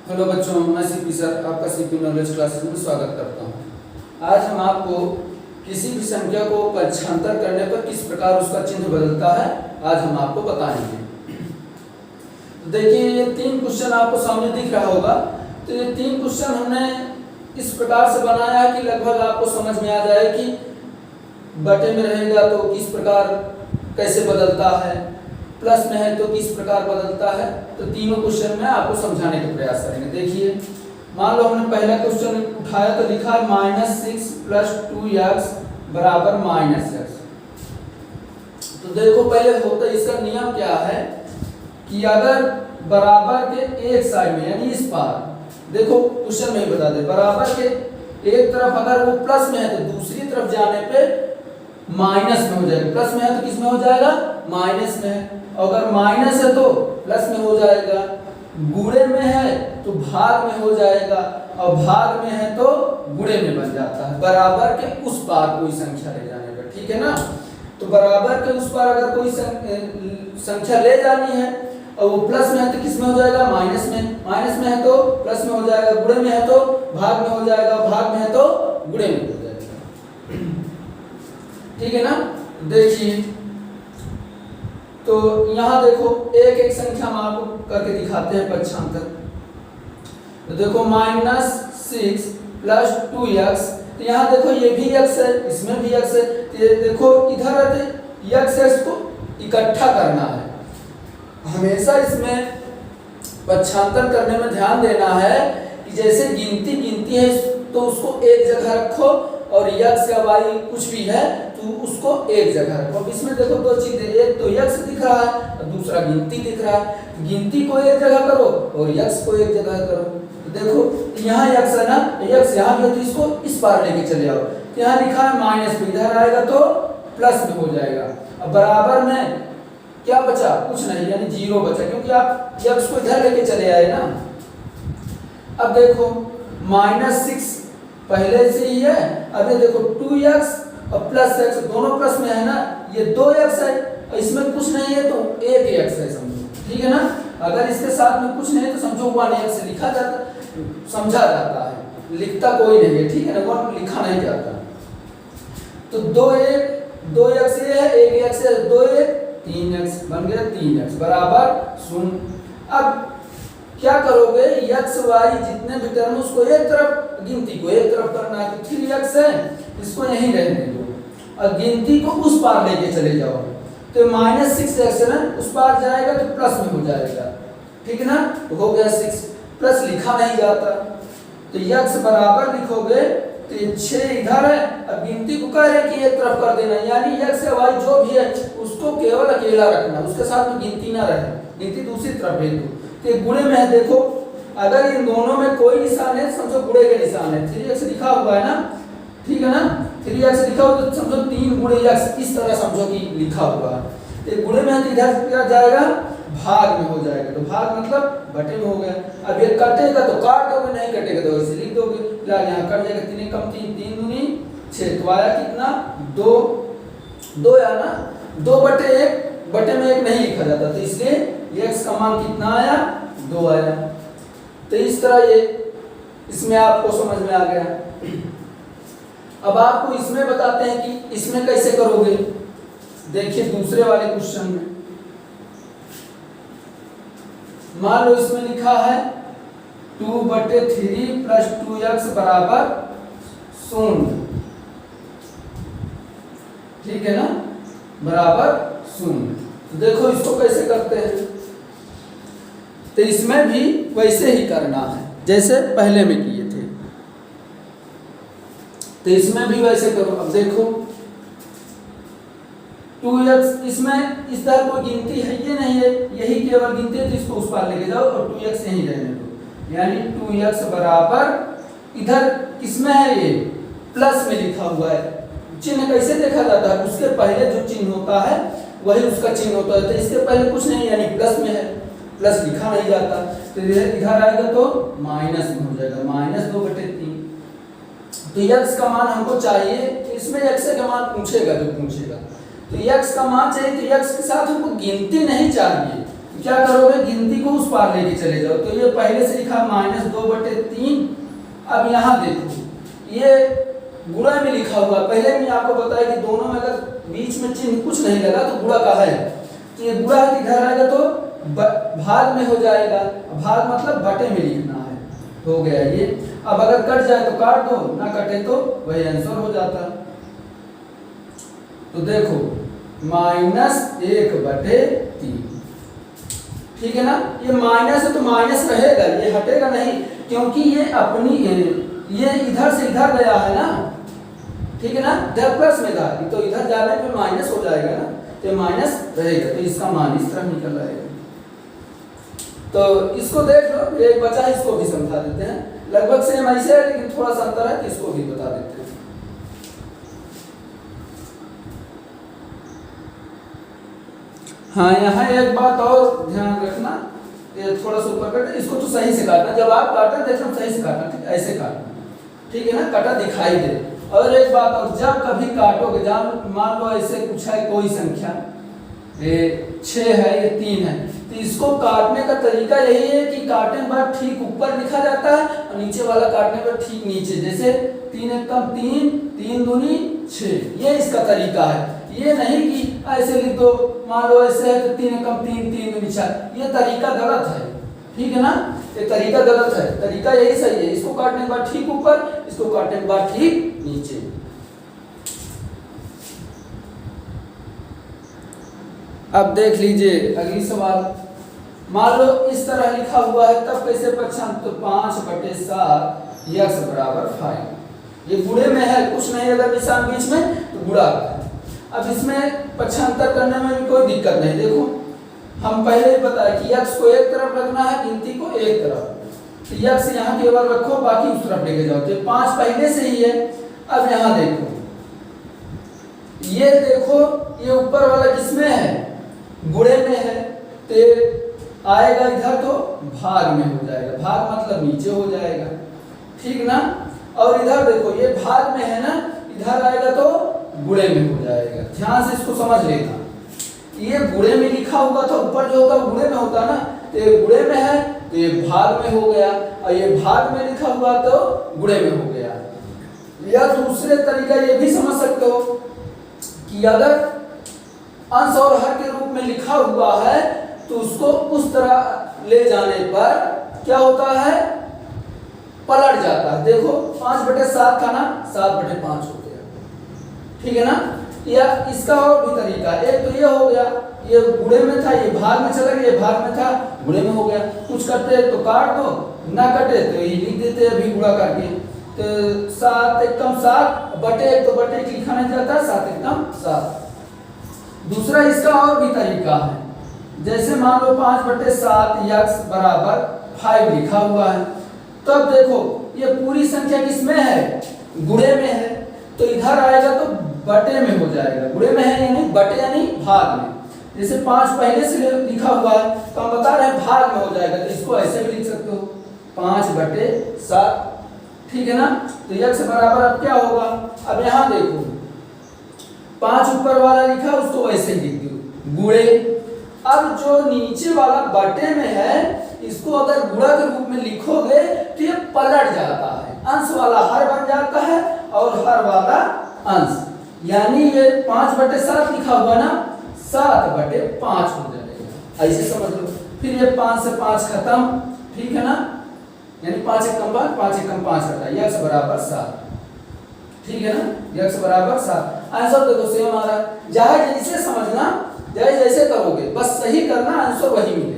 Hello बच्चों, मैं CP sir आपका सीपी नॉलेज क्लासेस में स्वागत करता हूं। आज हम आपको किसी भी संख्या को पक्षांतर करने पर किस प्रकार उसका चिन्ह बदलता है आज हम आपको बताएंगे। तो देखिए, ये 3 क्वेश्चन आपको सामने दिख रहा होगा। तो ये 3 क्वेश्चन हमने इस प्रकार से बनाया है कि लगभग आपको समझ में आ जाए कि बटे में रहेगा तो किस प्रकार कैसे बदलता है, प्लस में है तो किस प्रकार बदलता है। तो तीनों क्वेश्चन में आपको समझाने का प्रयास करेंगे। देखिए, मान लो हमने पहला क्वेश्चन उठाया तो लिखा है -6 + 2x = -x। तो देखो, पहले होता है इसका नियम क्या है कि अगर बराबर के एक साइड में यानी इस पार, देखो क्वेश्चन में ही बता दे, बराबर के एक तरफ अगर वो प्लस में है तो दूसरी तरफ जाने पे माइनस में हो जाएगा। प्लस में है तो किस में हो जाएगा? माइनस में है। अगर माइनस है तो प्लस में हो जाएगा, गुणे में है तो भाग में हो जाएगा, और भाग में है तो गुणे में बन जाता है बराबर के उस पार कोई संख्या ले जाने पर। ठीक है ना? तो बराबर के उस पार अगर कोई संख्या ले जानी है और वो प्लस में है तो किस में हो जाएगा? माइनस में। माइनस में है तो प्लस में हो जाएगा, गुणे में है तो भाग में हो जाएगा, भाग में है तो गुणे में हो जाएगा। ठीक है ना? देखिए, तो यहाँ देखो एक एक संख्या हम आपको करके दिखाते हैं पक्षांतर। तो देखो -6 + 2x, तो यहाँ देखो ये भी x है, इसमें भी x है। तो ये देखो इधर x को इकट्ठा करना है। हमेशा इसमें पक्षांतर करने में ध्यान देना है कि जैसे गिनती है तो उसको एक जगह रखो, और x या y कुछ भी है तो उसको एक जगह रखो। अब इसमें देखो 2 चीजें, एक तो x दिख रहा है और दूसरा गिनती दिख रहा है। गिनती को एक जगह करो और x को एक जगह करो। तो देखो यहाँ x है ना, x यहाँ भी है तो इसको इस पार लेके चले आओ। तो यहाँ लिखा है माइनस में, इधर आएगा तो प्लस में हो जाएगा। अब बराबर में क्या बचा? कुछ नहीं, यानी 0 बचा, क्योंकि आप x को इधर लेके चले आए ना। अब देखो -6 पहले से ही है, अब ये देखो 2x और +x दोनों प्लस में है ना, ये 2x है और इसमें कुछ नहीं है तो 1x है, समझो। ठीक है ना? अगर इसके साथ में कुछ नहीं है तो समझो 1x लिखा जाता, समझा जाता है, लिखता कोई नहीं है। ठीक है ना? 1 लिखा नहीं जाता। तो 2x ये है, 1x है, 2 3x बन गया, 3x = 0। अब क्या करोगे? x y जितने भी टर्म उसको एक तरफ, गिनती को एक तरफ करना है। तो 3x है, इसको यहीं रहने दो और गिनती को उस पार लेके चले जाओ। तो -6x है ना, उस पार जाएगा तो प्लस में हो जाएगा। ठीक है ना? तो हो गया 6, प्लस लिखा नहीं जाता तो x बराबर लिखोगे तो 6 इधर है, अब गिनती को कह रहे कि एक तरफ कर देना, यानी x या y जो भी है उसको केवल अकेला रखना, उसके साथ में गिनती ना रहे, गिनती दूसरी तरफ भेज दो। तो गुणे में है, देखो अगर इन दोनों में कोई निशान है समझो गुणे के निशान है। 3x लिखा हुआ है ना, ठीक है ना? 3x लिखा हुआ तो समझो 3 × x, इस तरह समझो कि लिखा हुआ है। तो गुणे में है तो इधर क्या जाएगा? भाग में हो जाएगा। तो भाग मतलब बटे में हो गया। अब ये कटेगा तो काट दोगे, नहीं कटेगा तो ऐसे लिख दोगे। फिलहाल यहाँ कट जाएगा, 3 कम 3, 3 दूनी 6, तो आया कितना? 2 आया ना। 2/1, बटे में 1 नहीं लिखा जाता, तो इसलिए x का मान कितना आया? 2 आया। तो इस तरह ये इसमें आपको समझ में आ गया। अब आपको इसमें बताते हैं कि इसमें कैसे करोगे। देखिए दूसरे वाले क्वेश्चन में मान लो इसमें लिखा है 2/3 + 2x = 0। ठीक है ना? =0। तो देखो इसको कैसे करते हैं। तो इसमें भी वैसे ही करना है जैसे पहले में किए थे। तो इसमें भी वैसे करो। अब देखो 2x, इसमें इस तरह कोई गिनती है ये नहीं है, यही केवल गिनती है, तो इसको उस पार लेके जाओ और 2x यहीं रहने दो, यानी 2x बराबर इधर किसमें है? ये प्लस में लिखा हुआ है। चिन्ह कैसे देखा जाता है? उसके पहले जो चिन्ह होता है वही उसका चिन्ह होता है। तो इसके पहले कुछ नहीं, यानी प्लस में है, प्लस लिखा नहीं जाता। तो इधर आएगा तो माइनस में हो जाएगा, -2/3। तो x का मान हमको चाहिए, तो इसमें x का मान पूछेगा जो पूछेगा। तो x का मान चाहिए, तो x के साथ हमको गिनती नहीं चाहिए, क्या करोगे, गिनती को उस पार लेके चले जाओ। तो ये पहले से लिखा -2/3। अब यहाँ देखो ये गुणा में लिखा हुआ, पहले मैंने आपको बताया कि दोनों में अगर बीच में चिन्ह कुछ नहीं लगा तो गुणा का है, तो ये गुणा इधर आएगा तो भाग में हो जाएगा। भाग मतलब बटे में लिखना है, हो गया ये। अब अगर कट जाए तो काट दो, ना कटे तो वही आंसर हो जाता। तो देखो -1/3, ठीक है ना। ये माइनस है तो माइनस रहेगा, ये हटेगा नहीं, क्योंकि ये अपनी ये इधर से इधर गया है ना, ठीक है ना। इधर प्लस में था तो इधर जाने पे माइनस हो जाएगा ना, तो माइनस रहेगा, तो इसका मान इस तरह निकल आएगा। तो इसको देख लो, एक बचा है, इसको भी समझा देते हैं। लगभग सेम ऐसे है लेकिन थोड़ा सा अंतर है, तो इसको भी बता देते हैं। हाँ, यहाँ एक बात और ध्यान रखना, ये थोड़ा सा ऊपर कटे, इसको तो सही से काटना, जब आप काटना देखना सही से काटना, ठीक ऐसे काटना, ठीक है ना, कटा दिखाई दे। और एक बात और, जब कभी काटोगे, जब मान लो ऐसे कुछ है कोई संख्या, ये 6 है, ये 3 है, तो इसको काटने का तरीका यही है कि काटने के बाद ठीक ऊपर लिखा जाता है और नीचे वाला काटने पर ठीक नीचे, जैसे 3 एकम 3, 3 दूनी 6, ये इसका तरीका है। ये नहीं कि ऐसे लिख दो, मान लो ऐसे है तो 3 एकम 3, 3 दूनी 4, ये तरीका गलत है, ठीक है ना, ये तरीका गलत है, तरीका यही सही है। इसको काटने के बाद ठीक ऊपर, इसको काटने के बाद ठीक नीचे। अब देख लीजिए अगली सवाल, मान लो इस तरह लिखा हुआ है, तब कैसे पक्षांतर, तो 5/7 x बराबर 5, ये गुणे में है, कुछ नहीं अगर निशान बीच में तो गुणा है। अब इसमें पक्षांतर करने में भी कोई दिक्कत नहीं, देखो हम पहले ही बताया कि x को एक तरफ रखना है, गिनती को एक तरफ, तो x यहाँ केवल रखो, बाकी उस तरफ लेके जाओ, तो 5 पहले से ही है। अब यहाँ देखो, ये देखो ये ऊपर वाला किसमें है, गुणे में है, तो आएगा इधर तो भाग में हो जाएगा, भाग मतलब नीचे हो जाएगा, ठीक ना। और इधर देखो ये भाग में है ना, इधर आएगा तो गुणे में हो जाएगा। ध्यान से इसको समझ लेना, ये गुणे में लिखा होगा तो ऊपर जो होता है गुणे में होता है ना, तो ये गुणे में है तो ये भाग में हो गया, और ये भाग में लिखा हुआ तो गुणे में हो गया। या दूसरे तरीका ये भी समझ सकते हो कि अगर अंश और हर के रूप में लिखा हुआ है तो उसको उस तरह ले जाने पर क्या होता है, पलट जाता है। देखो 5/7 था ना, 7/5 हो गया, ठीक है ना। या इसका और भी तरीका, एक तो ये हो गया, ये गुणे में था, ये भाग में चला गया, ये भाग में था, गुणे में हो गया। कुछ करते तो काट दो, ना कटे तो ये लिख देते अभी गुणा करके, तो 7 एकम 7 बटे 1, तो बटे 1 लिखा नहीं जाता, 7 एकम 7। दूसरा इसका और भी तरीका है, जैसे मान लो 5/7 x बराबर 5 लिखा हुआ है, तब देखो ये पूरी संख्या किसमें है, गुणे में है, तो इधर आएगा तो बटे में हो जाएगा, गुणे में है यानी बटे यानी भाग में। जैसे 5 पहले से लिखा हुआ है तो हम बता रहे हैं भाग में हो जाएगा, तो इसको ऐसे भी लिख सकते हो 5/7, ठीक है ना। तो x बराबर अब क्या होगा, अब यहाँ देखो 5 ऊपर वाला लिखा उसको वैसे ही लिख दो गुणे। अब जो नीचे वाला बटे में है इसको अगर गुणा के रूप में लिखोगे तो ये पलट जाता है, अंश वाला हर बन जाता है और हर वाला अंश, यानी ये 5/7 लिखा हुआ ना 7/5 हो जाएगा, ऐसे समझ लो। फिर ये 5 से 5 खत्म, ठीक है ना, यानी 5 एकम 5, 5 एकम 5 हटा, x बराबर 7, ठीक है ना, x बराबर 7। आंसर देखो सेम आ रहा है, जैसे समझना जैसे करोगे बस सही करना, आंसर वही मिलेगा।